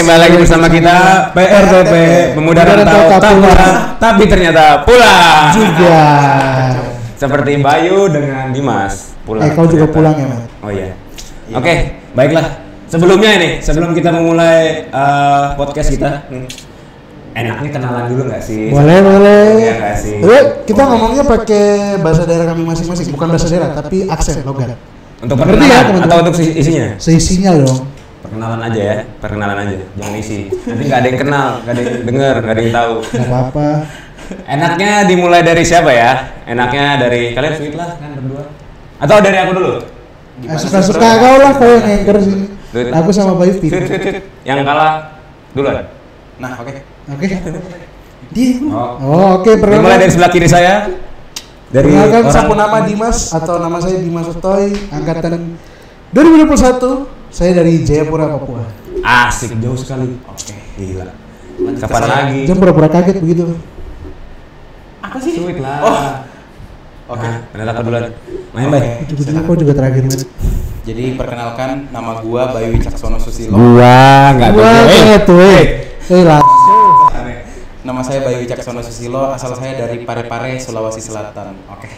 kembali lagi bersama kita PRTP Pemuda Rantau Papua, tapi ternyata pulang juga. Seperti Bayu dengan Dimas pulang. Kau juga pulang ya, Mat? Oh iya. Oke, baiklah. Sebelum kita memulai podcast kita, enaknya kenalan dulu nggak sih? Boleh. Iya nggak sih? Kita ngomongnya pakai bahasa daerah kami masing-masing, bukan bahasa daerah, tapi aksen logat. Untuk perkenalan atau untuk isinya? Seisinya dong. Perkenalan aja, jangan isi. Nanti nggak ada yang kenal, nggak ada yang denger, nggak ada yang tahu. Nggak apa-apa. Enaknya dimulai dari siapa ya? Enaknya dari kalian sweet lah kan berdua. Atau dari aku dulu? Suka-suka kau lah, kau yang anchor sini. Aku sama Bayu pilih. Yang kalah duluan. Nah, oke. Oke, Dimulai dari sebelah kiri saya. Dari perkenalkan sapu nama Dimas atau nama saya Dimas Otoy, angkatan 2021. Saya dari Jayapura, Papua. Asik, jauh sekali. Oke, gila. Kapan lagi? Jangan pura-pura kaget begitu. Apa sih? Sweet lah. Oke. Ternyata aku duluan. Main baik. Kau juga terakhir, Mat. Jadi perkenalkan, nama gua Bayu Wicaksono Susilo. Nggak lah. Nama saya Bayu Wicaksono Susilo, asal saya dari Parepare, Sulawesi Selatan. Oke.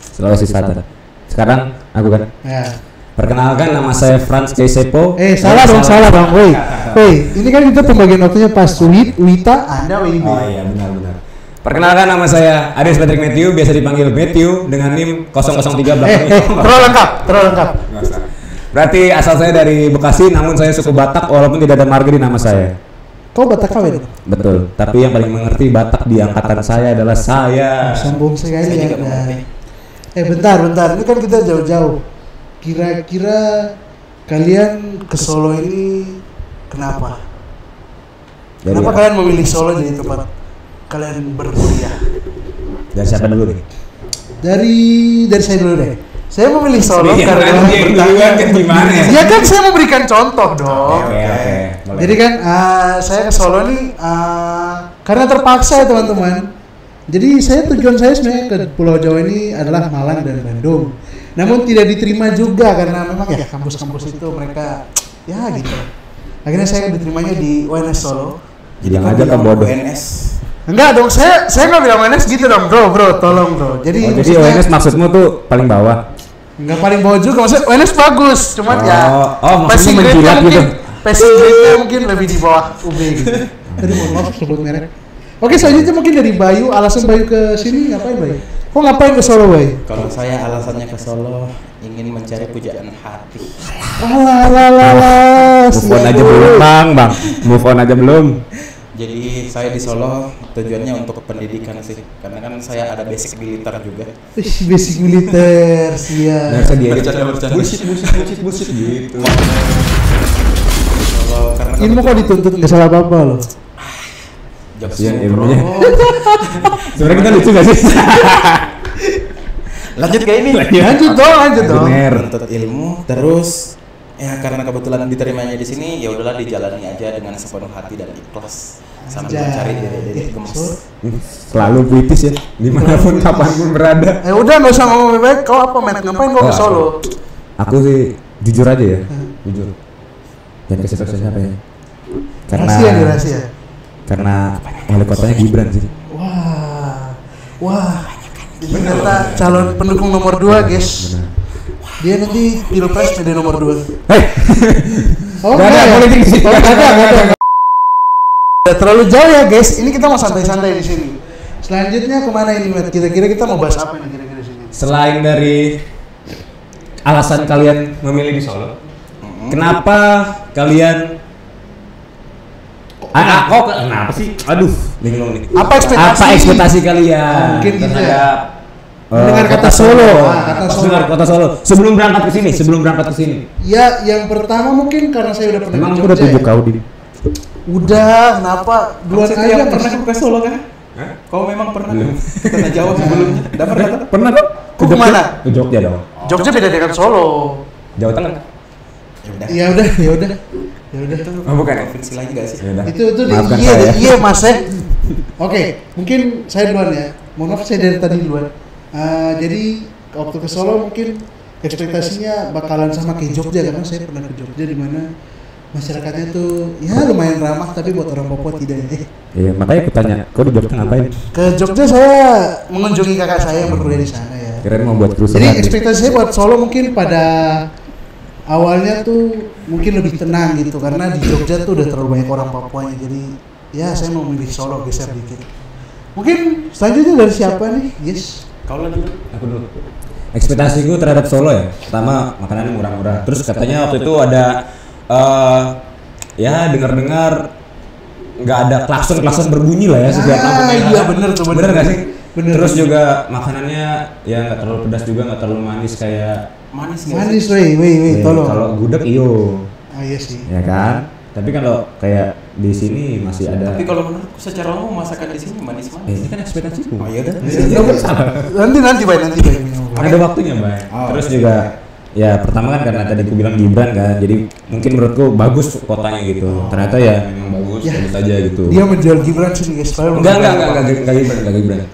Sulawesi Selatan. Sekarang aku kan. Ya. Perkenalkan, nama saya Franz Keisepo. Salah bang, woi, ini kan kita pembagian waktunya pas Wita, Anda WIB. Oh iya, benar. Perkenalkan, nama saya Aris Patrick Matthew, biasa dipanggil Matthew dengan NIM 003 belakangnya. Terlalu lengkap. Berarti asal saya dari Bekasi, namun saya suku Batak walaupun tidak ada marga di nama saya. Kau Batak kawin? Betul, tapi yang paling mengerti Batak di angkatan saya adalah saya. Sambung sekali Saya ya. juga mengerti. Bentar, ini kan kita jauh-jauh. Kira-kira kalian ke Solo ini kenapa? Kenapa kalian memilih Solo jadi tempat kalian berkuliah? Dari siapa dulu nih? Dari saya dulu deh. Saya memilih Solo karena gimana ya? ya kan saya memberikan contoh dong. Oke. Jadi kan saya ke Solo nih karena terpaksa ya teman-teman. Jadi tujuan saya sebenarnya ke Pulau Jawa ini adalah Malang dan Bandung. Namun tidak diterima juga karena memang ya kampus-kampus itu mereka ya gitu. Akhirnya saya diterimanya di UNS Solo. Jadi aja kan bodoh. UNS. Enggak dong, saya nggak bilang UNS gitu dong, bro, tolong bro. Jadi UNS maksudmu tuh paling bawah? Enggak paling bawah juga, maksudnya UNS bagus, cuman maksudnya menjilat gitu. Passing grade-nya mungkin lebih di bawah UB gitu. Tadi mohon maaf sebut merek. Oke, selanjutnya mungkin dari Bayu, alasan Bayu ke sini ngapain Bayu? Kok ngapain ke Solo, Bayu? Kalau saya alasannya ke Solo ingin mencari pujaan hati. Alah. Move on aja belum, Bang. Move on aja belum. Jadi saya di Solo tujuannya untuk pendidikan sih, karena kan saya ada basic militer juga. Basic militer, siap. Biasa dia Bercanda. bullshit gitu. Solo karena Ilmu kok dituntut nggak salah apa-apa loh. Kasihan ilmunya. Sebenarnya kita lucu gak sih? Lanjut ke ini. Lanjut dong. Menuntut ilmu terus ya karena kebetulan diterimanya di sini ya udahlah dijalani aja dengan sepenuh hati dan ikhlas sambil mencari diri gemes. Selalu puitis ya, dimanapun kapanpun berada. Udah nggak usah ngomong baik. Kau apa ngapain kau ke Solo? Aku sih jujur aja ya, jujur. Jangan kasih tahu siapa ya. Rahasia. Karena wali kotanya Gibran sih. Wah. Ternyata calon pendukung nomor 2, guys. Benar. Dia nanti pilpres jadi nomor 2. Gak ada politik di sini. Ada. Terlalu jauh ya, guys. Ini kita mau santai-santai di sini. Selanjutnya kemana ini, Matt? Kira-kira kita mau bahas apa nih kira-kira di sini? Selain dari alasan kalian memilih di Solo, kenapa kalian kenapa sih? Aduh, bingung nih. Apa ekspektasi kalian? Mungkin gitu ya. Mendengar kata Solo. Kota Solo. Sebelum berangkat ke sini. Ya, yang pertama mungkin karena saya udah pernah Emang ke aku udah Jogja tunjuk ya. kau di. Udah, kenapa? Duluan aja pernah ke Solo kan? Kau memang pernah ke Tanah Jawa sebelumnya? Udah pernah kan? Pernah dong? Kok kemana? Ke Jogja dong. Jogja beda dengan Solo. Jawa Tengah. Ya udah. Oh, bukan. Provinsi lagi gak sih? Yaudah. Itu Maafkan saya. iya Mas ya. Oke, mungkin saya duluan ya. Mohon maaf saya dari tadi duluan. Jadi waktu ke Solo mungkin ekspektasinya bakalan sama kayak Jogja karena saya pernah ke Jogja di mana masyarakatnya tuh ya lumayan ramah, tapi buat orang Papua tidak. Iya, makanya aku tanya, kau di Jogja ngapain? Ke Jogja saya mengunjungi kakak saya yang berkuliah di sana ya. Kirain mau buat kerusuhan. Jadi ekspektasi saya buat Solo mungkin pada awalnya tuh mungkin lebih tenang gitu, karena di Jogja tuh udah terlalu banyak orang Papuanya. Jadi ya saya mau milih Solo, geser dikit. Mungkin selanjutnya dari siapa nih? Yes. Kau lagi dulu. Aku dulu. Ekspektasiku terhadap Solo ya, pertama makanannya murah-murah. Terus katanya waktu itu ada ya dengar-dengar nggak ada klakson berbunyi lah ya setiap lampu merah. Iya bener tuh, bener nggak sih? Bener. Terus juga makanannya ya nggak terlalu pedas juga, nggak terlalu manis kayak Manis, weh, tolong. kalau gudeg iyo. Iya sih. Ya kan? Tapi kalau kayak di sini masih ada. Tapi kalau menurutku secara umum masakan di sini manis-manis. Ini kan ekspektasiku. Oh iya dah. Nanti baik. Ada waktunya, Bay. Terus juga ya pertama kan karena tadi aku bilang Gibran kan, jadi mungkin menurutku bagus kotanya gitu. Ternyata ya memang bagus aja gitu. Dia menjual Gibran sih guys. Enggak Gibran.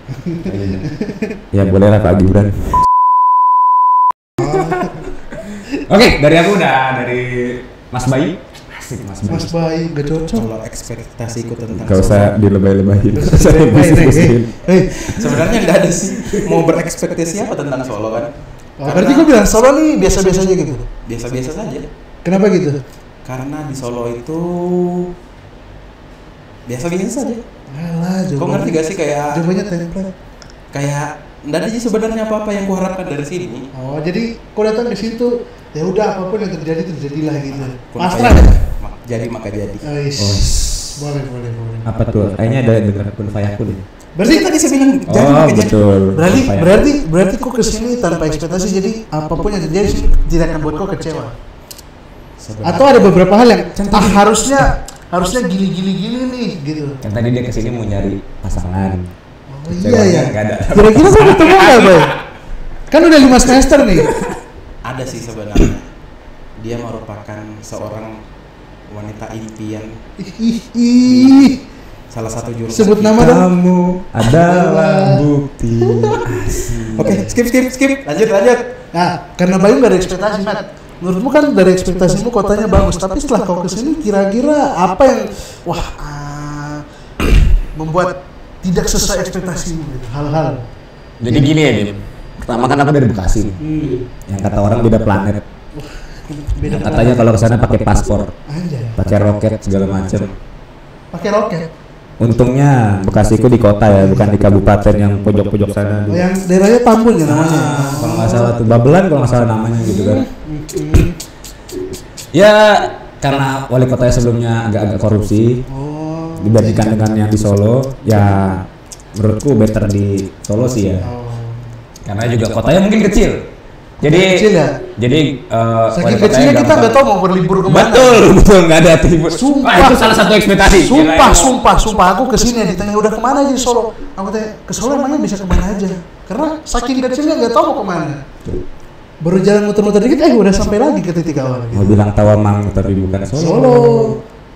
Ya boleh lah Pak Gibran. Oke, dari aku dari Mas Bayu. Asik Mas Bayu gak cocok. Kalau ekspektasiku tentang Gak usah dilebay-lebayin. Sebenarnya nggak ada sih mau berekspektasi apa tentang Solo kan. Berarti gue bilang Solo nih biasa-biasa aja gitu. Biasa-biasa saja. Kenapa gitu? Karena di Solo itu biasa-biasa saja. Alah, Kau ngerti gak sih kayak jawabannya template. kayak nggak ada sih sebenarnya apa-apa yang kuharapkan dari sini. Oh, jadi kau datang ke situ ya udah apapun yang terjadilah gitu. Kun Pasrah. fayakun. Jadi maka jadi. Boleh. Apa tuh? Kayaknya ada dengar kun fayakun. Berarti tadi saya bilang jadi Oh maka jadi. betul. Berarti kok kesini tanpa ekspektasi, jadi apapun yang terjadi tidak akan buat kau kecewa. Atau ada beberapa hal yang harusnya gini nih gitu. Kan tadi dia kesini mau nyari pasangan. Oh iya ya. Nggak ada. Kira-kira kau ketemu nggak, Bay? Kan udah 5 semester nih. Ada sih sebenarnya. Dia merupakan seorang wanita impian. Ih. Salah satu jurusan. Sebut nama dong. Kamu adalah bukti. Oke, skip. Lanjut. Nah, karena Bayu nggak ada ekspektasi, Mat. Menurutmu kan dari ekspektasimu kotanya bagus, tapi setelah kau kesini kira-kira apa yang membuat tidak sesuai ekspektasimu gitu, hal-hal. Jadi gini ya, Dim. Pertama kan aku dari Bekasi. Yang kata orang beda planet. Beda Yang katanya kalau kesana pakai paspor, Anjay. pakai roket segala macam. Pakai roket. Untungnya Bekasiku di kota ya, bukan di kabupaten yang pojok-pojok sana. Oh, yang daerahnya Tambun ya namanya. Kalau nggak salah tuh Babelan kalau nggak salah namanya gitu kan. Ya karena wali kotanya sebelumnya agak-agak korupsi. Oh. Dibandingkan dengan yang di Solo, ya menurutku better di Solo sih ya. Oh. Karena juga kotanya mungkin kecil. Jadi Kecil ya? Jadi Saking kecilnya kita nggak tahu mau berlibur kemana. Betul nggak ada libur. Sumpah. Itu salah satu ekspektasi. Sumpah aku kesini ditanya udah kemana aja di Solo. Aku tanya ke Solo emangnya bisa kemana aja? Karena saking kecilnya nggak tahu mau kemana. Baru jalan muter-muter dikit, udah sampai lagi ke titik awal. Mau bilang Tawamang tapi bukan Solo.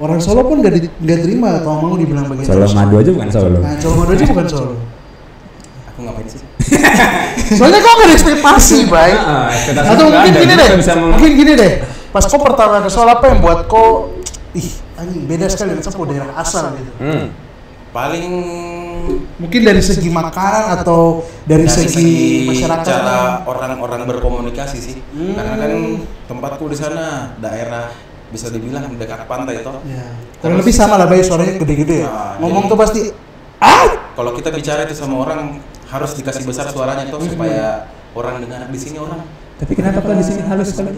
Orang Solo pun nggak terima kalau mau dibilang bagian Solo Madu aja bukan Solo. Nah, Solo Madu aja bukan Solo. Aku ngapain sih? Soalnya kok nggak ada ekspektasi, Bay. Atau mungkin gini deh. Pas kau pertama ke Solo, apa yang buat kau anjing beda sekali dengan sebuah daerah asal gitu. Paling Mungkin dari segi makanan atau dari segi masyarakat, cara orang-orang berkomunikasi sih. Karena kan tempatku di sana daerah bisa dibilang dekat pantai toh. Ya. Kurang lebih sama lah, Bay, suaranya gede-gede ya. Ngomong jadi, tuh pasti kalau kita bicara itu sama orang harus dikasih besar suaranya toh supaya orang dengar di sini orang. Tapi kenapa kalau di sini halus sekali?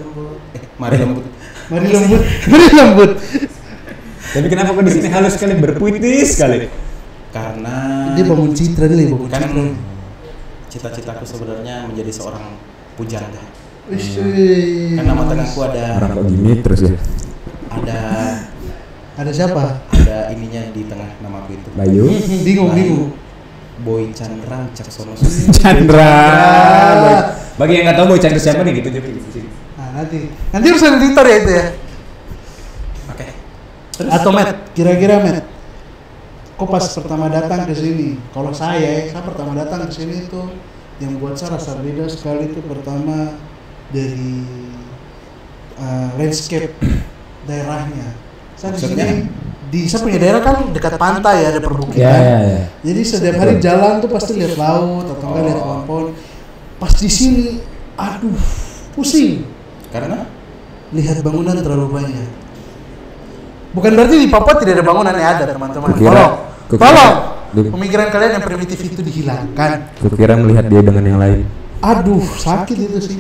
Mari lembut. Mari lembut. Tapi kenapa kok di sini halus sekali, berpuitis sekali? Karena Dia bangun citra deh, bangun kan citra. cita-citaku sebenarnya menjadi seorang pujangga. Wih. Kan nama tengahku ada Orang kok gini terus ya? Ada siapa? ada ininya di tengah namaku itu. Bayu. Bingung. Boy Chandra Caksono. Chandra. Bagi yang nggak tahu Boy Chandra siapa nih gitu jadi. Nah, nanti harus ada editor ya itu ya. Oke. Atau Matt, kira-kira Matt, kok pas pertama datang ke sini? Kalau saya pertama datang ke sini itu yang buat saya rasa beda sekali itu pertama dari landscape daerahnya. Saya di Maksudnya? sini saya punya daerah kan dekat pantai ya, ada perbukitan. Ya. Jadi setiap hari jalan tuh pasti lihat laut atau enggak lihat pohon-pohon. Pas di sini, aduh, pusing. Karena Lihat bangunan terlalu banyak. Bukan berarti di Papua tidak ada bangunan, ya ada teman-teman. Kukira- Tolong. Kuk- Pemikiran kalian yang primitif itu dihilangkan. Kukira melihat dia dengan yang lain. Aduh, sakit itu sih.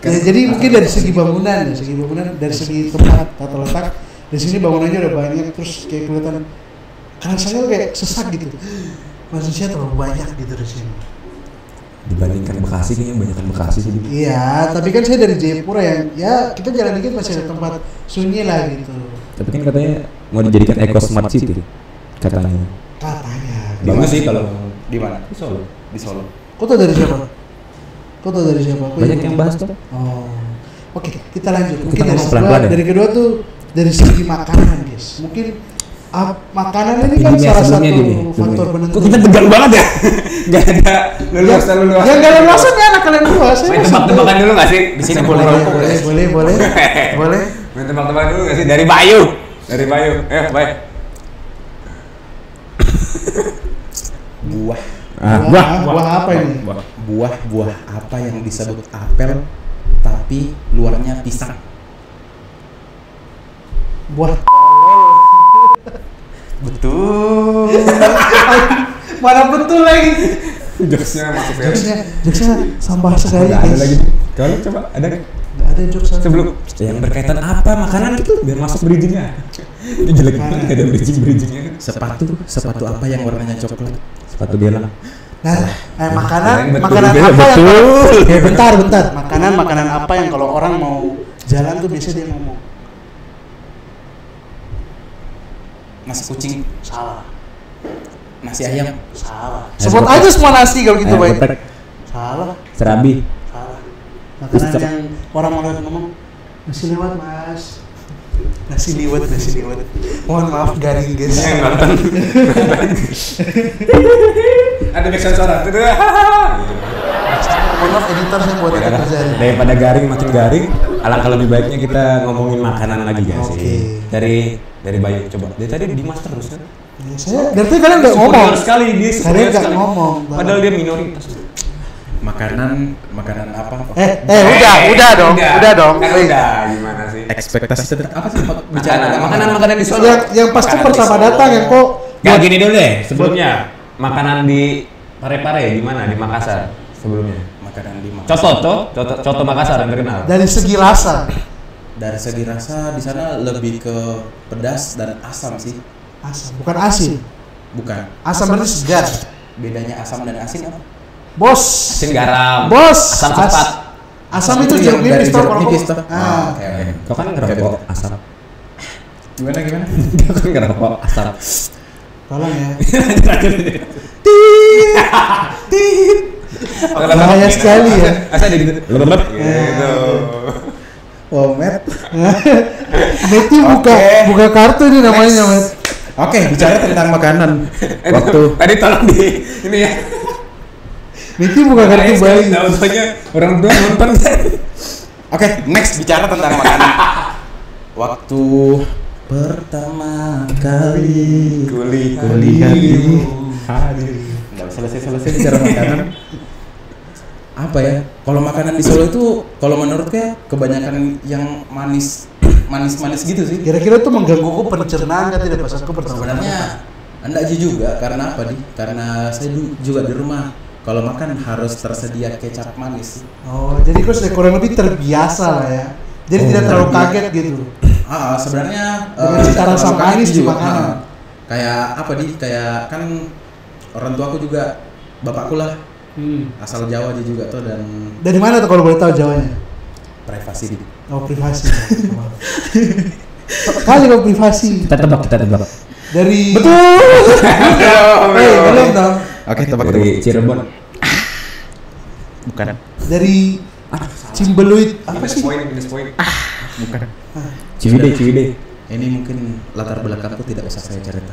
Ya, jadi mungkin dari segi bangunan, dari segi tempat tata letak, di sini bangunannya udah banyak, terus kayak kelihatan rasanya kayak sesak gitu. Manusia terlalu banyak gitu di sini. Dibandingkan Bekasi nih, banyak Bekasi sih. Iya, tapi kan saya dari Jayapura yang ya kita jalan dikit masih ada tempat sunyi lah gitu. Tapi kan katanya mau dijadikan Eco Smart City katanya. Katanya. Bagus sih kalau di mana? di Solo. Di Solo. Kau tahu dari siapa? Kau tahu dari siapa? Aku Banyak ikut. yang bahas tuh. Oh. Oke, kita lanjut. Mungkin Kita dari ngomong sebelah, pelan-pelan ya? dari kedua tuh dari segi makanan, guys. Mungkin makanan ini kan Ini salah satu sebelumnya gini, faktor sebelumnya. penentu. Kok kita tegang banget ya? Gak ada leluasa. Ya nggak leluasannya anak kalian dua. Saya Main masih- tebak-tebakan dulu gak sih? Di sini boleh, rokok, boleh, guys. boleh. Main tebak-tebakan dulu gak sih? Dari Bayu. Bayu. Buah. Buah apa ini? Buah apa yang disebut apel tapi luarnya pisang? Buah. Betul. Mana betul lagi? Jokesnya masuk ya. Jokesnya sampah sekali. Gak ada guys. lagi. Kalau coba ada kan? Nggak ada jokes. Sebelum yang berkaitan apa makanan itu biar masuk bridgingnya. Itu jelek banget gak ada bridgingnya. Sepatu apa yang warnanya coklat? Sepatu gelang. Nah, makanan Betul, apa betul. yang bentar. Makanan apa yang kalau orang mau jalan tuh biasanya dia ngomong Nasi kucing, salah. nasi ayam, Salah. Nasi Sebut geprek. aja semua nasi kalau gitu, Ayam baik. geprek, Salah. serabi. Salah. Makanan Ustaz. yang orang mau lewat ngomong nasi lewat, Mas. Nasi liwet. Mohon maaf garing, guys. Ada back sensor itu. Mohon maaf editor, saya buat ada terjadi. Daripada garing makin garing, alangkah lebih baiknya kita ngomongin makanan lagi gak Oke. sih? Dari Bayu coba. Dari tadi Dimas terus kan? Saya dari tadi kalian nggak ngomong. Superior sekali dia. Kalian superior nggak sekali. ngomong. Padahal dia minoritas. makanan apa? Udah dong. Kan Wait. udah gimana sih? Ekspektasi tentang apa sih? Bicara Makanan di Solo. Yang pasti Makanan di pertama Solo. datang yang kok Gak gini dulu deh, sebelumnya makanan di Parepare di mana? Di Makassar sebelumnya. makanan di Makassar. Coto Makassar yang terkenal. dari segi rasa. Dari segi rasa di sana lebih ke pedas dan asam sih. Asam, bukan asin. Bukan. Asam berarti segar. Bedanya asam dan asin apa? Bos. Asin garam. Bos. Asam cepat. Asam itu yang jeruk dari nipis toh jeruk kalau nipis kok- toh. Ah. Oke. Kau kan ngerokok asam. Gimana? Kau kan ngerokok asam. Tolong ya. Bahaya sekali ya. Asal ada gitu. Lembab gitu. Wow, Matt. Meti buka kartu ini namanya, Met. Oke, bicara tentang makanan. Waktu Tadi tolong di ini ya. Meti buka kartu bayi. Tahu-taunya orang tua nonton kan. Oke, next bicara tentang makanan. Waktu pertama kali Kulihatmu hadir. nggak selesai bicara makanan. Apa ya? Kalau makanan di Solo itu, kalau menurutnya kebanyakan yang manis gitu sih. Kira-kira tuh menggangguku pencernaan kan tidak pas aku pertama. Sebenarnya enggak juga, karena apa nih? Karena saya juga di rumah kalau makan harus tersedia kecap manis. Oh, jadi kau sudah kurang lebih terbiasa lah ya. Jadi tidak terlalu kaget gitu. Sebenarnya Dengan cita rasa terlalu kaget manis di makanan. Kayak apa nih? Kayak kan orang tuaku juga, bapakku lah asal Jawa dia juga tuh, dan Dari mana tuh kalau boleh tahu Jawanya? privasi di. Oh, privasi. Kali kau privasi. Kita tebak. Dari Betul. belum dong. Oke, Dari Cirebon. Bukan. Dari Cimbeluit apa sih? Bukan. Ciwidey. Ini mungkin latar belakangku tidak usah saya cerita.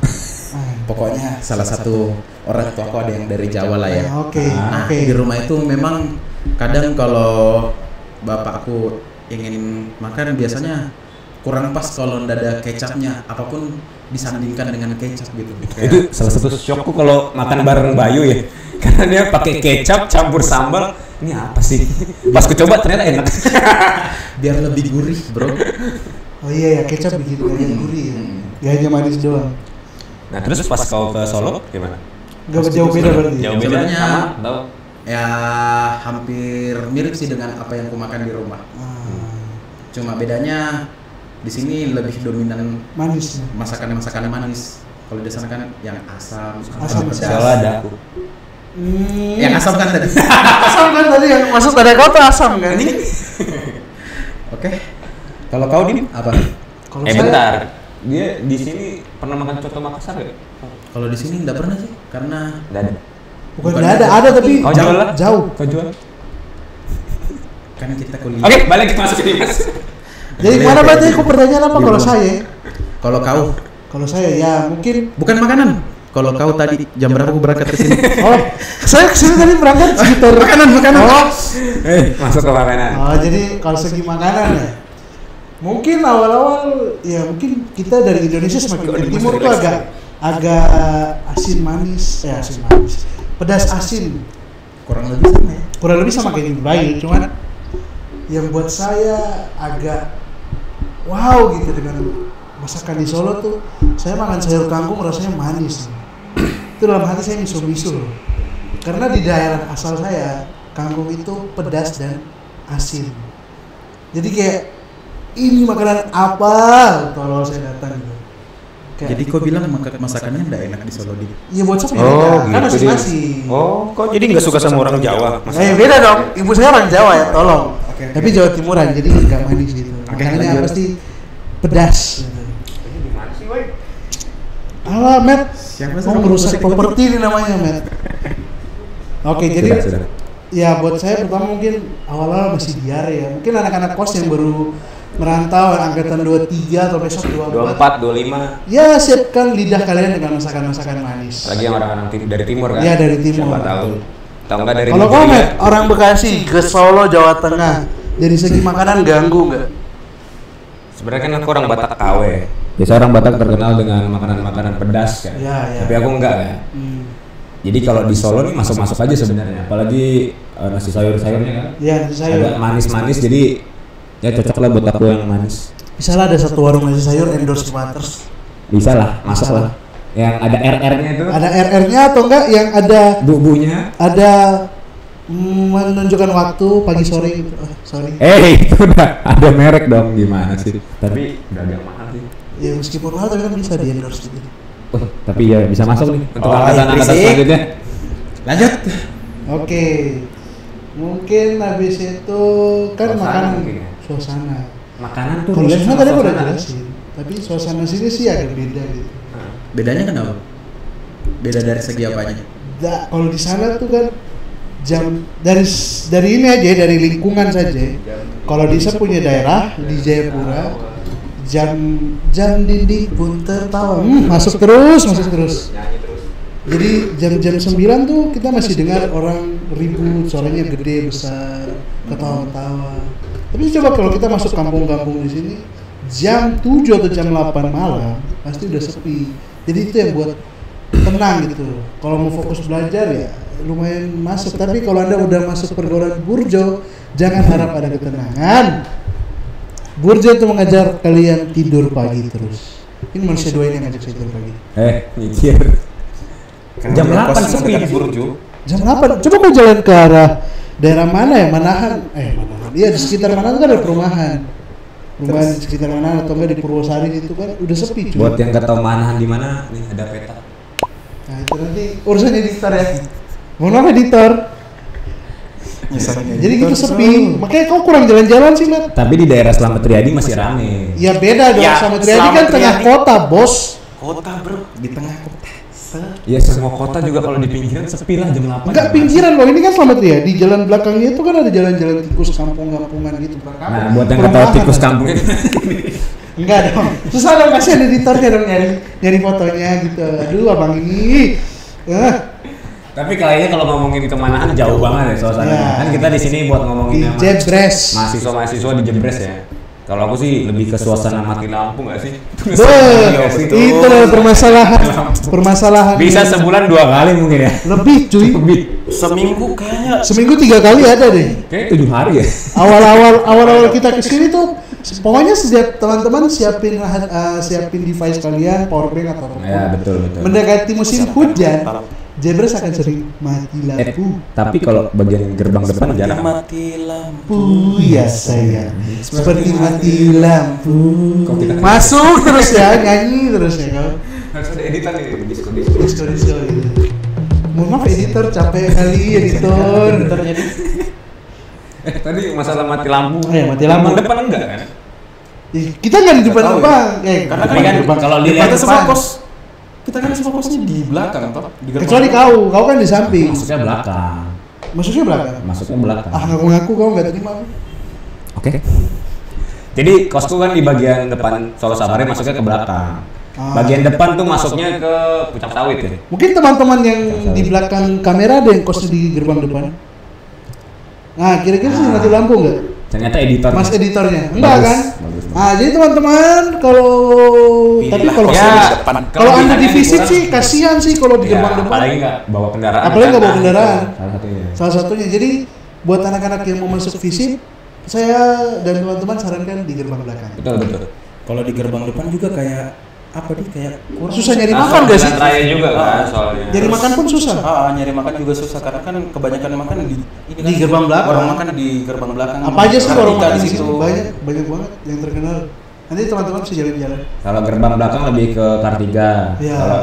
Ah, Pokoknya salah satu orang tuaku ada yang dari Jawa lah ya. Oke. Nah, di rumah itu memang kadang kalau bapakku ingin makan biasanya kurang pas kalau ndak ada kecapnya, apapun disandingkan dengan kecap gitu. Itu salah satu syokku kalau makan bareng Bayu ya. Karena dia pakai kecap campur sambal. Ini apa sih? Pas ku coba ternyata enak. Biar lebih gurih, Bro. Oh iya ya, kecap bikin kalian gurih ya. Gak hanya manis doang. Nah, terus pas kau ke Solo gimana? Gak jauh beda berarti. Jauh beda Sebenarnya sama tahu. Ya hampir mirip sih dengan apa yang ku makan di rumah. Cuma bedanya di sini lebih dominan Manis. masakan manis. Kalau di sana kan yang asam Pedas. Solo ada aku. Yang asam kan tadi. Asam kan tadi yang masuk dari kota asam kan? Oke. Kalau kau Dim apa? Kalau Bentar. Dia di sini pernah makan coto Makassar enggak? Kalau di sini enggak pernah sih karena Enggak ada. bukan nggak ada tapi Kau jual lah. jauh. Kau jual. kan kita kuliah. Oke, balik kita masuk ini, Mas. Jadi mana berarti aku pertanyaan apa kalau saya? Kalau kau Kalau saya ya mungkin bukan makanan. Kalau kau tadi jam berapa aku berangkat ke sini? oh saya kesini tadi berangkat sekitar makanan. Oh, Masuk ke makanan. oh jadi kalau segi makanan ya mungkin awal-awal ya mungkin kita dari Indonesia semakin ke timur tuh agak asin manis pedas asin Kurang lebih sama ya. kurang lebih sama kayak di Bayu cuman yang buat saya agak wow gitu dengan masakan di Solo tuh saya makan sayur kangkung rasanya manis itu dalam hati saya miso-miso loh karena di daerah asal saya kangkung itu pedas dan asin jadi kayak ini makanan apa kalau saya datang gitu. Kayak Jadi kau bilang masakannya enggak enak di Solo di. iya buat saya Oh, beda kan gitu masing-masing. Oh, kok jadi nggak suka sama orang Jawa? Beda dong. Ibu saya orang Jawa ya, tolong. Oke. Tapi Jawa Timuran jadi nggak manis gitu. Makanannya lanjut. pasti pedas. Alah, Matt. Siapa sih Mau merusak properti ini namanya, Matt. Oke, jadi Sudah. ya buat saya pertama mungkin awal-awal masih diare ya. Mungkin anak-anak kos yang baru merantau angkatan 23 atau besok 24. 24, 25. Ya, siapkan lidah kalian dengan masakan-masakan manis. Lagi yang orang-orang dari timur kan? Iya, dari timur. Siapa tahu. Tahu nggak dari Kalau negeri kau, ya? Matt, orang Bekasi ke Solo, Jawa Tengah, dari segi makanan ganggu nggak? Sebenarnya kan aku orang Batak KW. Biasa orang Batak terkenal dengan makanan-makanan pedas kan. Iya, iya. Tapi aku enggak kan. Jadi kalau di Solo nih masuk-masuk aja sebenarnya. Apalagi nasi sayur-sayurnya kan. Iya, nanti saya. Agak manis-manis jadi ya cocok lah buat aku yang manis. Misalnya ada satu warung nasi sayur endorse Waters. Bisa lah, masuk lah. Yang ada RR-nya itu. Ada RR-nya atau enggak yang ada Bubunya. ada menunjukkan waktu pagi sore gitu. Oh, sorry. Itu udah ada merek dong gimana sih? Tapi udah agak mahal sih. Ya meskipun mahal tapi kan bisa di endorse gitu. Tapi ya bisa masuk nih untuk Oh, angkatan-angkatan berisik. selanjutnya. Lanjut. Oke. Mungkin habis itu kan Suasana makanan mungkin ya. suasana. Makanan tuh Kalau relate suasana sama tadi aku udah suasana. jelasin. Tapi suasana sini sih agak beda gitu. Bedanya kenapa? Beda dari segi apanya? Kalau di sana tuh kan jam dari ini aja dari lingkungan saja. Kalau di saya punya daerah di Jayapura jam dinding pun tertawa masuk terus. Jadi jam 9 tuh kita masih dengar orang ribut, suaranya gede besar, ketawa-ketawa. Tapi coba kalau kita masuk kampung-kampung di sini jam 7 atau jam 8 malam pasti udah sepi. Jadi itu yang buat tenang gitu. Kalau mau fokus belajar ya lumayan masuk. Tapi kalau Anda udah masuk pergaulan burjo, jangan harap ada ketenangan. Burjo itu mengajar kalian tidur pagi terus. Ini manusia dua ini yang ngajak saya tidur pagi. Mikir. Jam 8 sepi di Burjo. Jam 8. Coba kau jalan ke arah daerah mana ya? Manahan. Manahan. Iya di sekitar Manahan kan ada perumahan. Perumahan di sekitar Manahan atau enggak di Purwosari itu kan udah sepi. Buat yang nggak tahu Manahan di mana, nih ada peta. Nah itu nanti urusan editor ya. Mohon maaf editor. Jadi gitu sepi. Makanya kau kurang jalan-jalan sih, Mat. Tapi di daerah Slamet Riyadi masih rame. Ya beda dong Ya, sama Triadi kan Slamet tengah Riyadi. kota, Bos. Kota, Bro. Di tengah kota. Ya semua kota juga kalau di pinggiran sepi lah jam 8. Enggak pinggiran loh, ini kan Slamet Riyadi. Di jalan belakangnya itu kan ada jalan-jalan tikus kampung-kampungan gitu. Nah, buat yang nggak tahu tikus kampung itu. Enggak dong. Susah dong kasihan editornya dong nyari fotonya gitu. Aduh, abang ini. Tapi kayaknya kalau ngomongin ke Manahan jauh banget ya suasananya. Ya. Kan kita di sini buut ngomongin Di Jebres. mahasiswa-mahasiswa di Jebres ya. Kalau aku sih lebih ke suasana mati lampu nggak sih? Itu loh permasalahan. Bisa sebulan 2 kali mungkin ya. Lebih cuy. Seminggu kayaknya. Seminggu 3 kali ada deh. Kayak 7 hari ya. Awal kita kesini tuh, pokoknya setiap teman-teman siapin device kalian, power bank atau apa. Ya betul. Mendekati musim hujan, Jebres akan sering mati lampu. Tapi kalau bagian gerbang depan jarang. Mati lampu. Ya sayang, seperti mati lampu. Kok kita Masuk terus ya, nyanyi terus ya kau. harus ada editan nih, disco. Disco gitu. Mohon maaf editor, capek kali editor. Jadi Tadi masalah mati lampu. Oh ya, mati lampu. Gerbang depan enggak kan? Kita nggak di depan Tahu bang, karena Tapi kan kalau kita dilihat semua pos. Kita kan semua posnya di belakang toh. Di gerbang. kecuali kau kan di samping. maksudnya belakang. Maksudnya belakang. Masuknya belakang. Ngaku-ngaku kau nggak terima. Oke. Jadi kosku kan di bagian depan Solo Safari masuknya ke belakang. Bagian depan tuh masuknya ke Puncak Sawit ya. Mungkin teman-teman yang di belakang kamera ada yang kosnya di gerbang depan. Nah, kira-kira sih mati lampu nggak? Ternyata editor. Mas editornya, enggak Bagus, kan? bagus. Nah, jadi teman-teman tapi kalau kalau anda di visit sih kasihan sih kalau di gerbang depan. Apalagi nggak bawa kendaraan. Apalagi nggak bawa kendaraan. Salah satunya. Salah satunya. Jadi buat anak-anak yang mau masuk visit, saya dan teman-teman sarankan di gerbang belakang. Betul. Kalau di gerbang depan juga kayak apa nih, kayak kurang Susah nyari Nah, makan soal gak sih? jalan raya juga kan soalnya. Nyari makan pun susah. nyari makan juga susah karena kan kebanyakan makan di ini Di gerbang belakang. Orang makan di gerbang belakang. Apa aja sih orang Kartika makan di situ? Banyak banget yang terkenal. Nanti teman-teman bisa jalan-jalan. Kalau gerbang belakang lebih ke Kartiga. Ya. Kalau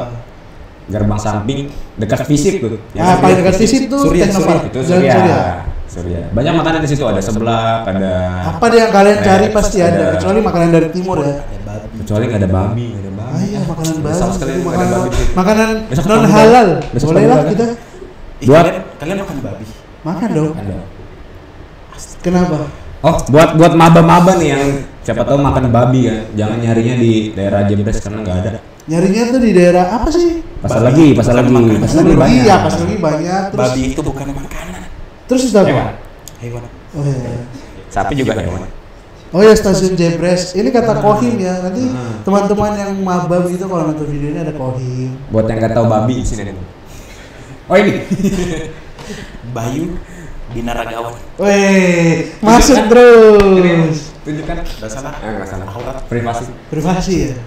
gerbang samping dekat fisik tuh. Ah, paling dekat visit tuh Surya, Teknopar. Itu Jalan Surya. Banyak makanan di situ, ada seblak, ada Apa deh yang kalian cari Rex, pasti ada, kecuali makanan dari timur ya. kecuali nggak ada babi. Ah iya, makanan Sama sekali baru, nggak ada babi. makanan Besok non kamu halal. besok Boleh kamu lah kan? kita Buat- kalian makan babi. makan dong. Ada. Kenapa? Oh, buat maba-maba nih yang siapa tahu makan babi kan, jangan nyarinya di daerah Jebres karena nggak ada. Nyarinya tuh di daerah apa sih? Pasar lagi banyak. Iya, pas lagi banyak. Terus Babi itu bukan makanan. terus itu apa? Hewan. Hewan. Oh iya. Sapi juga hewan. Oh ya, stasiun Jebres. Ini kata Kohim ya. Nanti teman-teman yang maba gitu kalau nonton video ini ada Kohim. Buat yang nggak tahu babi di sini. Oh ini. Bayu Binaragawan. Weh, masuk terus. Tunjukkan. Enggak salah. Nggak salah. Aurat. Privasi. Privasi ya.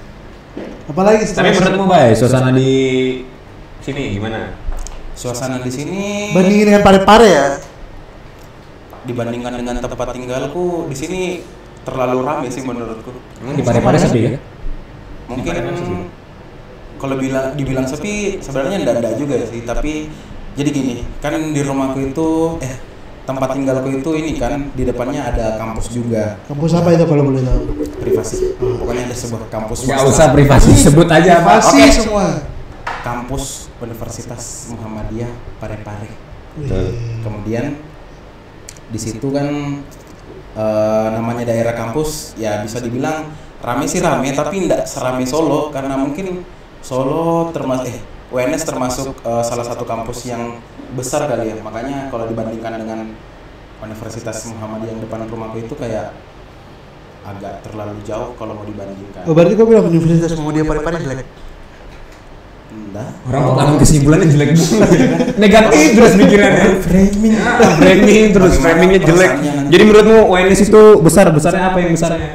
Apalagi Tapi setelah menurutmu Bay, suasana di sini gimana? Suasana di sini bandingin dengan Parepare ya. dibandingkan dengan tempat tinggalku di sini terlalu ramai sih menurutku. Emang di Parepare sepi ya? Mungkin kalau dibilang sepi sebenarnya enggak juga sih, tapi jadi gini, kan di rumahku itu tempat tinggalku itu ini kan di depannya ada kampus juga. Kampus apa itu kalau boleh tahu? Privasi. Pokoknya ada sebuah kampus Nggak usah privasi, sebut aja apa. Privasi Oke. semua. Kampus Universitas Muhammadiyah Parepare. Wih. Kemudian di situ kan namanya daerah kampus ya bisa dibilang rame sih rame, tapi tidak serame Solo karena mungkin Solo termasuk UNS termasuk salah satu kampus yang besar kali ya, makanya kalau dibandingkan dengan Universitas Muhammadiyah yang depan rumahku itu kayak agak terlalu jauh kalau mau dibandingkan. Oh, berarti kau bilang Universitas Muhammadiyah Parepare jelek? Enggak. Orang kok langsung kesimpulannya jelek mulu. Negatif terus pikirannya. Framing terus framingnya jelek. Jadi menurutmu UNS itu besarnya apa yang besarnya?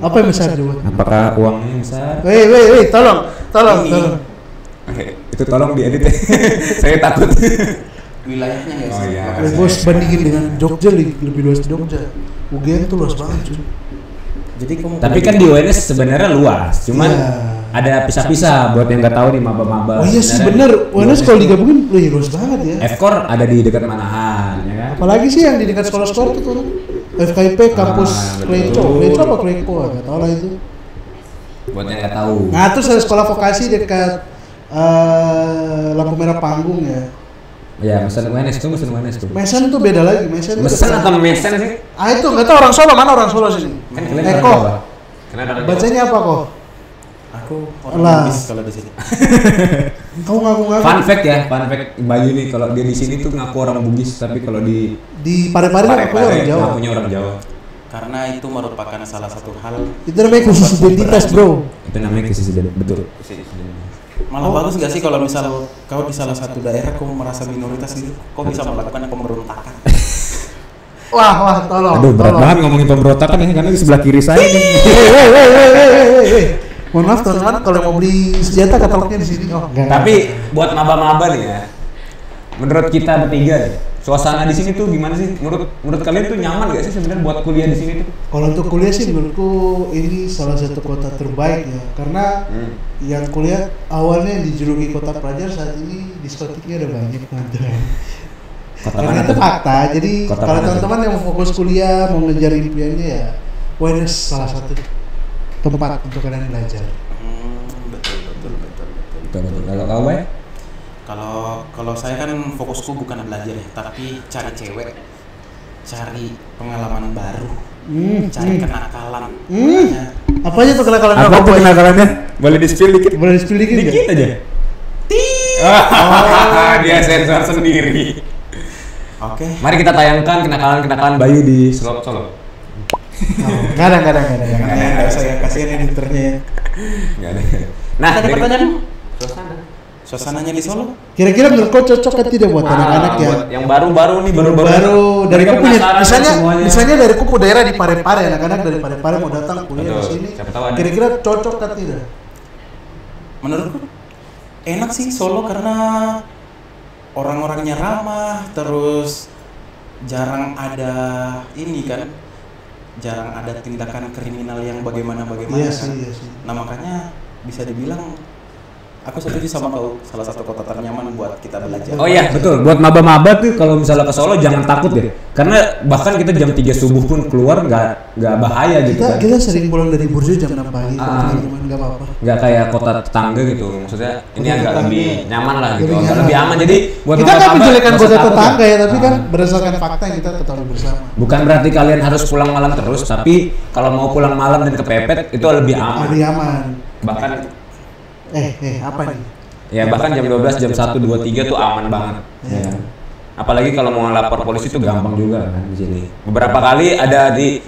Apa yang besar coba? Apakah uangnya besar? Weh, tolong. Oke, itu tolong diedit ya. Saya takut. Wilayahnya nggak sih? Oh, iya. Weh, bos bandingin dengan Jogja lebih luas Jogja. UGM tuh luas banget cuy. Jadi kamu Tapi kan di UNS sebenarnya luas, cuman Iya. ada pisah-pisah buat yang nggak tahu nih maba-maba. Oh iya sih Sebenarnya bener, UNS kalau digabungin luas banget ya. FKOR ada di dekat Manahan, ya kan? Apalagi sih yang di dekat sekolah-sekolah itu tuh FKIP kampus betul. Kleco apa Kleko nggak tahu lah itu. Buat yang nggak tahu. Nah terus ada sekolah vokasi dekat lampu merah panggung ya. Ya, mesen UNS tuh. Mesen tuh beda lagi, Mesen. Mesen atau mesen sih? Ah itu nggak tahu orang Solo, mana orang Solo sini? Kan kalian orang Eko. Jawa. Karena orang Bacanya apa kok? aku Lah. orang Bugis kalau di sini. Kau ngaku-ngaku. Fun fact Bayu nih kalau dia di sini tuh ngaku orang Bugis, tapi kalau di Di Parepare ngakunya orang Jawa. ngakunya orang Jawa. karena itu merupakan salah satu hal. Itu namanya krisis identitas, bro. Itu namanya krisis identitas, betul. Malah bagus nggak sih kalau misal kau di salah satu daerah kau merasa minoritas gitu, kau bisa melakukan pemberontakan. Wah, tolong. Aduh, berat banget ngomongin pemberontakan ya, karena di sebelah kiri saya nih. Mohon maaf teman-teman, kalau mau beli senjata katalognya di sini. Oh, enggak. Tapi buat maba-maba nih ya, menurut kita bertiga nih, suasana di sini tuh gimana sih? Menurut kalian tuh nyaman gak sih sebenarnya buat kuliah di sini tuh? Kalau untuk kuliah sih menurutku ini salah satu kota terbaik ya, karena yang kuliah awalnya dijuluki kota pelajar, saat ini diskotiknya ada banyak teman-teman. Karena itu fakta. Jadi kalau teman-teman yang mau fokus kuliah, mau ngejar impiannya ya, UNS salah satu tempat untuk kalian belajar. Betul. Kalau kau ya? Kalau saya kan fokusku bukan belajar ya, tapi cari cewek, cari pengalaman baru, cari kenakalan. Apa aja tuh kenakalan? Apa tuh kenakalannya? Boleh di-spill dikit? Boleh di-spill dikit? Dikit aja. Dia sensor sendiri. Oke. Mari kita tayangkan kenakalan Bayu di Solo. Nggak ada. Nggak usah, kasihan editornya. Nggak ada. Nah, Tadi pertanyaan suasananya di Solo? Kira-kira menurut kau cocok kan tidak buat anak-anak ya? Yang baru-baru nih, baru dari mereka kupu penasaran misalnya dari kupu daerah di Parepare, anak-anak dari Parepare mau datang kuliah di sini. Kira-kira cocok kan tidak? Menurutku enak sih Solo karena orang-orangnya ramah, terus jarang ada jarang ada tindakan kriminal yang bagaimana Iya kan. sih. Nah makanya bisa dibilang aku setuju sama kau, salah satu kota ternyaman buat kita belajar. Oh iya, betul. Buat maba-maba tuh kalau misalnya ke Solo jangan takut deh. Karena bahkan kita jam 3 subuh pun keluar nggak bahaya gitu kan. Kita sering pulang dari Burjo jam 6 pagi, teman-teman, nggak apa-apa. Nggak kayak kota tetangga gitu. Maksudnya ini agak lebih nyaman lah gitu. Agak lebih aman. Jadi buat kita nggak menjelekan nggak kota usah takut tetangga ya, tapi kan berdasarkan fakta yang kita ketahui bersama. Bukan berarti kalian harus pulang malam terus, tapi kalau mau pulang malam dan kepepet itu lebih aman. Lebih aman. Bahkan apa nih? ya bahkan jam 12, jam 1, 2, 3 tuh aman banget. Ya. Apalagi kalau mau lapor polisi tuh gampang juga kan di sini. Beberapa kali ada di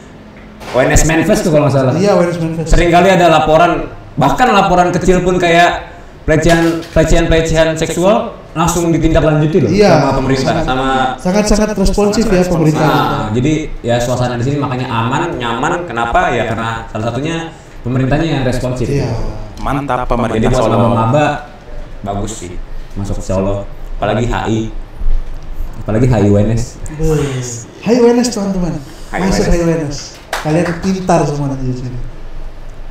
UNS Manfest tuh kalau nggak salah. Iya, UNS Manfest. Sering kali ada laporan, bahkan laporan kecil pun kayak pelecehan seksual langsung ditindaklanjuti loh sama pemerintah, sama sangat responsif ya pemerintah. Jadi ya suasana di sini makanya aman, nyaman. Kenapa? Ya karena salah satunya pemerintahnya yang responsif. Iya. Mantap pemerintah. Jadi buat Solo. maba bagus sih masuk Solo, apalagi HI UNS. Hai UNS teman-teman, masuk Hai UNS. Kalian pintar semua nanti di sini.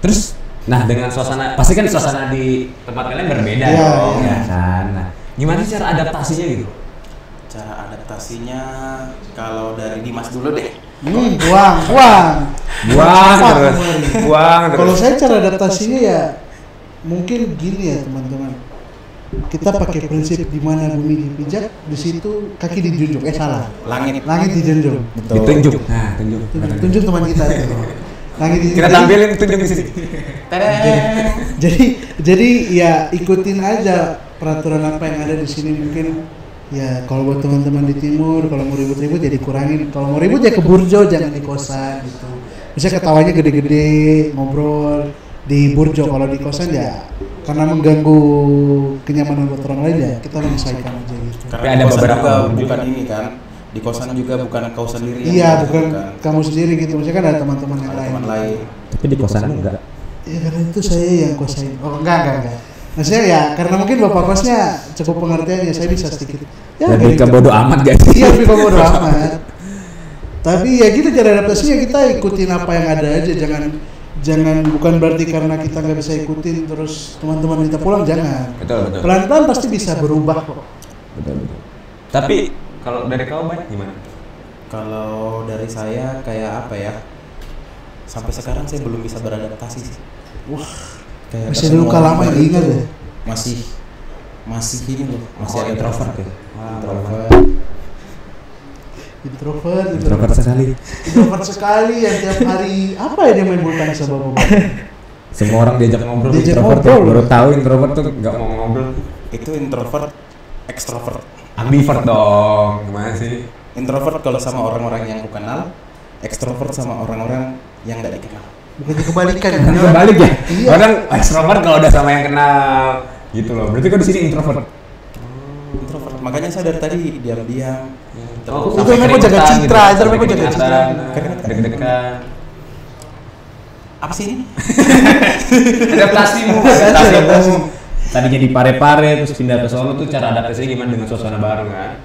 Terus, nah dengan suasana, pasti kan suasana di tempat kalian berbeda ya, dong, ya kan? Nah, gimana sih cara adaptasinya gitu? Cara adaptasinya kalau dari Dimas dulu deh. Buang terus. Kalau saya cara adaptasinya ya mungkin gini ya teman-teman. Kita pakai prinsip di mana bumi dipijak, di situ kaki dijunjung. Salah. Langit dijunjung. Betul. Ditunjuk. Nah, tunjuk teman kita itu. Langit dijunjung. Kita tampilin tunjuk di sini. Jadi ya ikutin aja peraturan apa yang ada di sini. Mungkin ya kalau buat teman-teman di timur, kalau mau ribut-ribut ya dikurangin. Kalau mau ribut ya ke Burjo, jangan di kosan gitu. Bisa ketawanya gede-gede, ngobrol di Burjo. Kalau di kosan ya karena mengganggu kenyamanan buat orang lain ya kita menyesuaikan aja gitu. Karena ada beberapa bukan ini kan, di kosan juga bukan kau sendiri. Iya, bukan kamu sendiri gitu. Maksudnya kan ada teman-teman yang lain. Tapi di kosan enggak. Ya karena itu saya yang kosain. Oh enggak. Maksudnya ya karena mungkin bapak kosnya cukup pengertian ya, saya bisa sedikit. Ya lebih ke bodo amat guys. Iya, lebih ke bodo amat. Tapi ya gitu cara adaptasinya, kita ikutin apa yang ada aja, jangan bukan berarti karena kita nggak bisa ikutin terus teman-teman minta pulang, jangan. Betul. Pelan-pelan pasti bisa berubah kok. Betul. Tapi kalau dari kau Bay gimana? Kalau dari saya kayak apa ya? Sampai sekarang saya belum bisa beradaptasi sih. Wah, kayak masih ada luka lama yang ingat ya? Masih ini loh. Masih ada introvert ya? Introvert sekali yang tiap hari apa ya dia main bulu tangkis sama bapak. Semua orang diajak ngobrol introvert tuh baru tahu introvert tuh nggak mau ngobrol. Itu introvert, ekstrovert, ambivert dong, gimana sih? Introvert kalau sama orang-orang yang aku kenal, ekstrovert sama orang-orang yang nggak dikenal. Bukannya kebalikan ya? Kan kebalik ya. Iya. Kadang extrovert kalau udah sama yang kenal gitu loh. Berarti kok di sini introvert. Introvert. Makanya saya dari tadi diam-diam. Oh, itu namanya jaga citra, itu namanya jaga citra. Deg-degan. Apa sih ini? Adaptasimu. Tadinya di Parepare terus pindah ke Solo tuh cara adaptasinya gimana dengan suasana baru kan?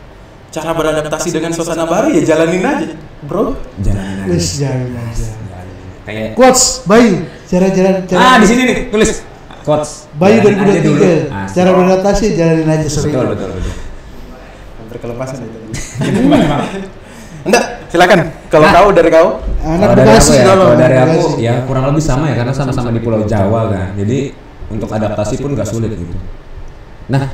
Cara beradaptasi dengan suasana baru ya jalanin aja, bro. Jalanin aja. Wis jalan aja. Kayak Quotes Bayu, cara di sini nih tulis quotes. Bayu Jalanin aja dulu. 2023. Cara beradaptasi jalanin aja sering. Betul. Hampir kelepasan itu. Enggak, silakan. Kalau kau dari kau? Anak Kalau dari aku Bekasi ya, kalau kalau dari anak aku Bekasi. ya kurang lebih sama ya karena sama-sama di Pulau Jawa kan. Jadi untuk adaptasi pun gak sulit gitu. Nah,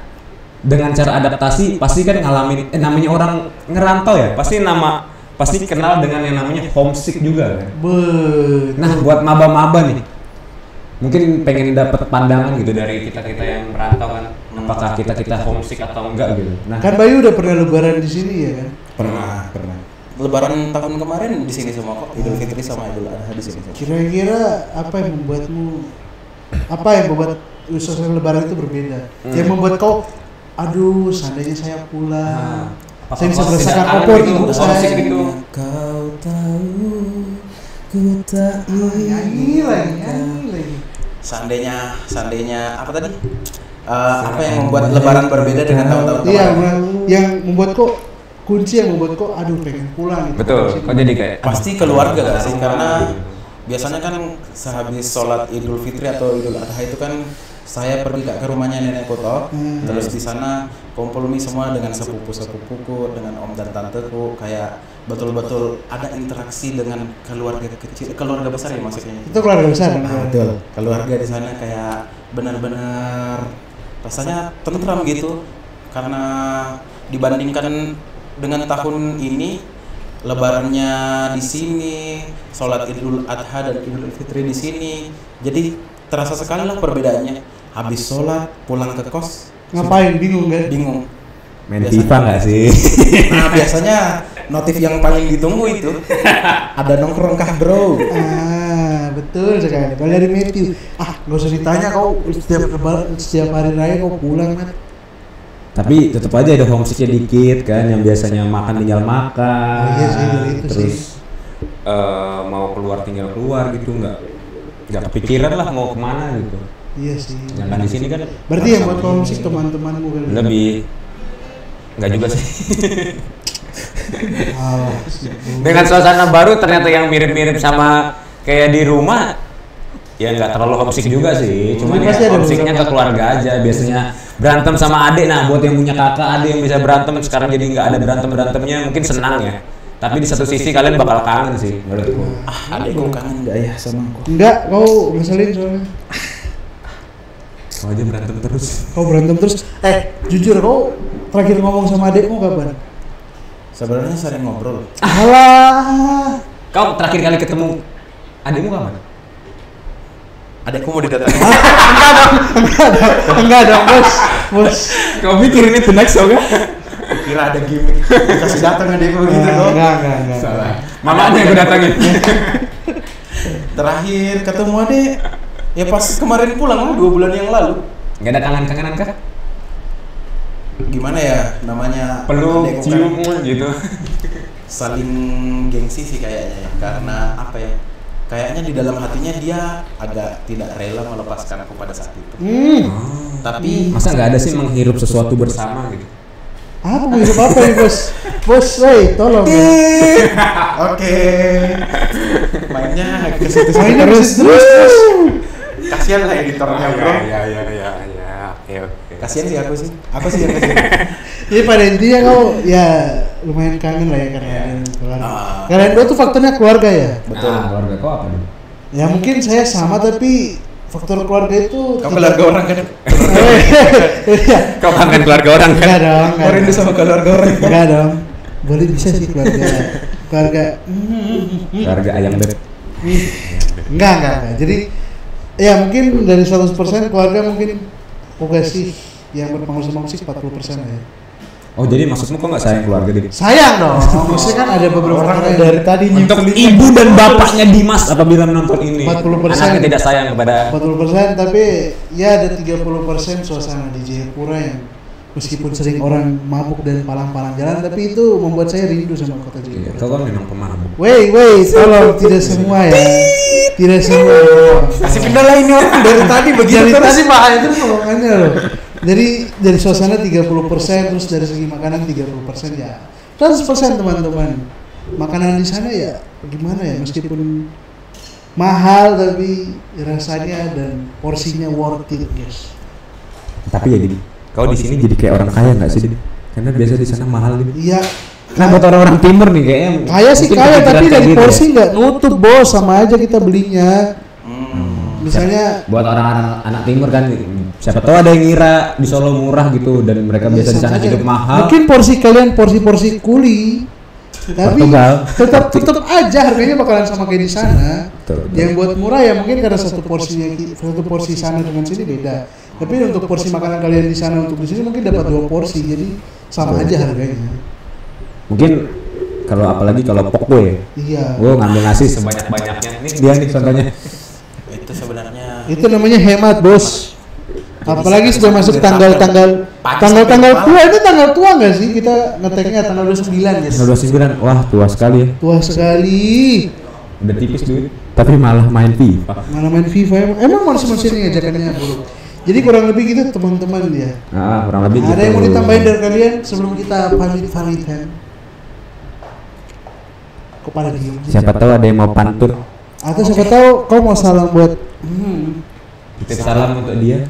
dengan cara adaptasi pasti kan ngalamin namanya orang ngerantau ya, pasti kenal dengan yang namanya homesick juga kan. Nah, buat maba-maba nih. Mungkin pengen dapat pandangan gitu dari kita-kita yang merantau kan. Apakah kita homesick atau enggak gitu. Nah, Kan Bayu udah pernah lebaran di sini ya kan? Pernah. Lebaran tahun kemarin di sini semua kok. Idul Fitri sama Idul Adha di sini. Kira-kira apa yang membuat suasana lebaran itu berbeda? Yang membuat kau, aduh seandainya saya pulang, saya bisa merasakan opor ibu saya. gitu. Kau tahu ku tak Nyanyi lagi. Seandainya apa tadi? Apa yang membuat lebaran berbeda dengan tahun-tahun Iya, kemarin? yang membuat kok kunci yang membuat kok, aduh pengen pulang gitu. Betul. Kok jadi kayak Pasti keluarga gak sih? Karena biasanya kan sehabis sholat Idul Fitri atau Idul Adha itu kan saya pergi ke rumahnya nenek Koto, terus di sana kumpul nih semua dengan sepupu-sepupuku, dengan om dan tanteku, kayak betul-betul ada interaksi dengan keluarga kecil, keluarga besar ya maksudnya. Itu keluarga besar kan? Betul. Keluarga di sana kayak benar-benar rasanya tentram gitu, karena dibandingkan dengan tahun ini lebarannya di sini, sholat Idul Adha dan Idul Fitri di sini, jadi terasa sekali lah perbedaannya. Habis sholat pulang ke kos Ngapain? Bingung kan? bingung. main Biasanya- FIFA nggak sih? Nah biasanya notif yang paling ditunggu itu ada nongkrong kah bro? Betul sekali. Kalau dari Matthew, nggak usah ditanya kau setiap hari raya kau pulang kan? Tapi tetap aja ada homesicknya dikit kan, yang biasanya makan tinggal makan. Iya sih, dari itu terus sih. mau keluar tinggal keluar gitu, nggak kepikiran lah mau kemana gitu. Iya sih. Sedangkan di sini kan Berarti yang buat homesick teman-temanmu kan? lebih nggak juga sih. Dengan suasana baru ternyata yang mirip-mirip sama kayak di rumah, ya nggak terlalu homesick juga sih. Cuman Pasti ya ada homesicknya ke keluarga aja. Biasanya berantem sama adik. Nah, buat yang punya kakak, adik yang bisa berantem sekarang jadi nggak ada berantemnya, mungkin senang ya. Tapi di satu sisi kalian bakal kangen sih menurutku. Adekku kangen gak ya sama aku? Enggak, kau ngeselin soalnya. Kau aja berantem terus. Kau berantem terus. Jujur kau terakhir ngomong sama adekmu kapan? Sebenarnya sering ngobrol. Alah. Kau terakhir kali ketemu adikmu kapan? Adekku mau didatangi. Enggak dong, bos. Kau pikir ini the next show kan? Kira ada gimmick. Kasih datang adekku gitu dong. Enggak. Salah. Mamanya yang gue datangin. Terakhir ketemu adek ya pas kemarin pulang lah 2 bulan yang lalu. Nggak ada kangen-kangenan kah? Gimana ya namanya? Peluk, adekku kan cium gitu. saling gengsi sih kayaknya ya. Karena apa ya? Kayaknya di dalam hatinya dia agak tidak rela melepaskan aku pada saat itu. Tapi Masa nggak ada sih menghirup sesuatu bersama gitu? Apa mau hidup apa nih, bos? Bos, woi, tolong ya. Oke. Mainnya ke situ Mainnya terus. terus. Kasihan lah editornya, bro. Ya. Oke. Kasihan sih aku sih. Aku sih yang kasihan. Jadi pada intinya kau ya lumayan kangen lah ya karena keluarga. Kalian dua tuh faktornya keluarga ya. Betul. Nah, keluarga kau apa dulu? Ya mungkin saya sama tapi faktor keluarga itu. Kamu keluarga orang kan? Iya. Kau kangen keluarga orang kan? Enggak dong. Kau rindu sama keluarga orang? Enggak dong. Boleh bisa sih keluarga. Keluarga ayam beb. Enggak. Jadi ya mungkin dari 100% keluarga mungkin aku kasih yang berpengaruh sama musik 40% lah ya. Oh jadi maksudmu kok nggak sayang keluarga dia? Sayang dong. Maksudnya kan ada beberapa Orang yang dari tadi Untuk ibu dan bapaknya Dimas apabila menonton ini, 40%. anaknya tidak sayang kepada 40%, tapi ya ada 30% suasana di Jayapura yang meskipun sering orang mabuk dan palang-palang jalan, tapi itu membuat saya rindu sama kota Iya, Jayapura. kau kan memang pemabuk. Wait, tolong tidak semua ya. Tidak semua. Kasih pindah lah ini orang dari tadi begitu Dari terus. tadi makanya terus ngomongannya loh. Dari suasana 30%, terus dari segi makanan 30% ya. 100% teman-teman. Makanan di sana ya gimana ya, meskipun mahal tapi rasanya dan porsinya worth it, guys. Tapi ya Didi, kau di sini jadi kayak orang kaya nggak sih Didi? Karena biasa di sana mahal Didi. Iya. Nah buat orang-orang timur nih kayaknya Kaya sih mungkin kaya, kepikiran tapi kayak dari gitu porsi ya. nggak nutup bos, sama aja kita belinya. Misalnya Buat orang-orang anak timur kan, siapa tahu ada yang ngira di Solo murah gitu dan mereka biasa di sana sama aja. hidup mahal. Mungkin porsi kalian porsi kuli, tapi Portugal. tetap aja harganya bakalan sama kayak di sana. Betul. Yang buat murah ya mungkin karena satu porsi sana dengan sini beda. Tapi untuk porsi makanan kalian di sana untuk di sini mungkin dapat 2 porsi, jadi sama aja harganya. Mungkin kalau apalagi kalau pokbo ya, Iya. gue ngambil nasi sebanyak-banyaknya. Ini dia nih contohnya. Itu sebenarnya Itu namanya hemat, bos. Apalagi sudah masuk tanggal Pagi tua. Ini tanggal tua nggak sih? Kita ngeteknya tanggal 29, guys. 29, wah tua sekali ya. Tua sekali. Udah tipis duit, tapi malah main FIFA. Mana main FIFA emang masih ini ajakannya buruk. Jadi kurang lebih gitu teman-teman ya. Ah, kurang lebih Ada gitu. yang mau ditambahin dari kalian sebelum kita pamit-pamitan? Kepada diem. Siapa tahu ada yang mau pantun. Atau siapa tahu kau mau salam buat Titip salam untuk dia.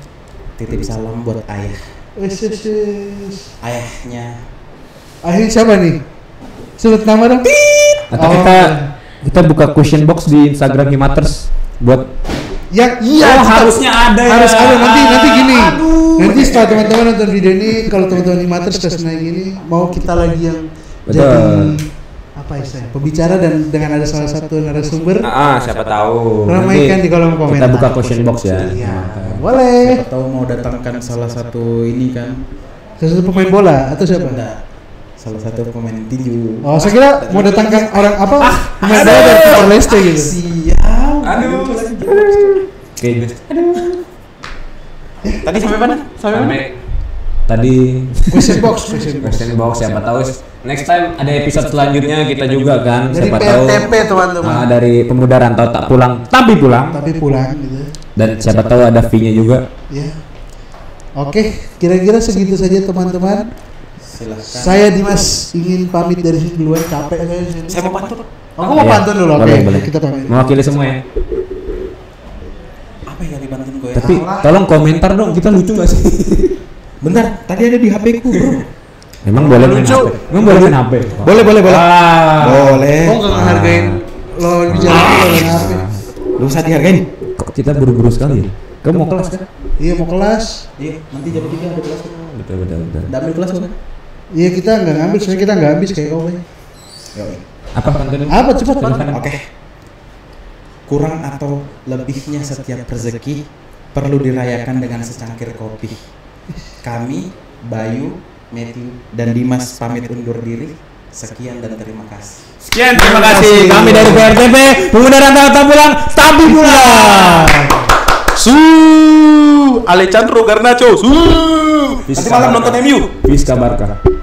titip salam buat ayah. wes. Ayahnya Akhirnya siapa nih? Sebut nama dong. Atau Oh. kita buka question box di Instagram Himaters buat Yang iya harusnya ada ya. harus ada nanti gini. Aduh. Nanti setelah teman-teman nonton video ini, kalau teman-teman di Matters sudah senang gini, mau kita lagi yang Betul. jadi apa istilahnya? Pembicara dan dengan ada salah satu narasumber, siapa tahu. ramaikan di kolom komentar. Kita buka question box ya. Iya, boleh. siapa tahu mau datangkan salah satu ini kan. Salah satu pemain bola atau siapa? Enggak. Salah satu pemain tinju. Oh, saya kira mau datangkan orang apa? Pemain bola dari Timor Leste gitu. Siap. Aduh. Oke, Tadi sampai mana? sampai tadi Question box. question box, siapa tahu next time ada episode selanjutnya kita juga kan, Dari siapa tahu PTP teman-teman. dari pemuda rantau tak pulang tapi pulang, Tapi pulang gitu. dan siapa tahu ada fee-nya juga. Ya. Oke, kira-kira segitu saja teman-teman. Silahkan. Saya Dimas ingin pamit dari sini duluan, capek saya di sini. Saya mau pantun. Aku mau Iya. pantun dulu, oke. Boleh. Kita pamit. Mewakili semua ya. Apa yang dipantun gue? Tapi tolong komentar dong, kita lucu gak sih? Bentar, tadi ada di HP ku, Bro. Emang boleh main Lucu. HP? Emang boleh main HP? Boleh. Boleh. Kok nggak ngehargain lawan bicara lawan HP? Lu usah dihargain. Kok kita buru-buru sekali ya? Kamu mau kelas kan? Iya mau kelas. Iya, nanti jam 3 ada kelas. Betul. Udah ambil kelas kan? Iya kita nggak ngambil, soalnya kita nggak habis kayak kau. Bay. Apa pantun? Apa cepat Pak? Silakan. Oke. Kurang atau lebihnya setiap rezeki perlu dirayakan dengan secangkir kopi. Kami, Bayu, Matthew, dan Dimas pamit undur diri. Sekian dan terima kasih. Sekian, terima kasih. Kami dari PRTP, pemuda rantau tak pulang tapi pulang. Alejandro Garnacho. Nanti malam nonton MU. Peace kabarkah.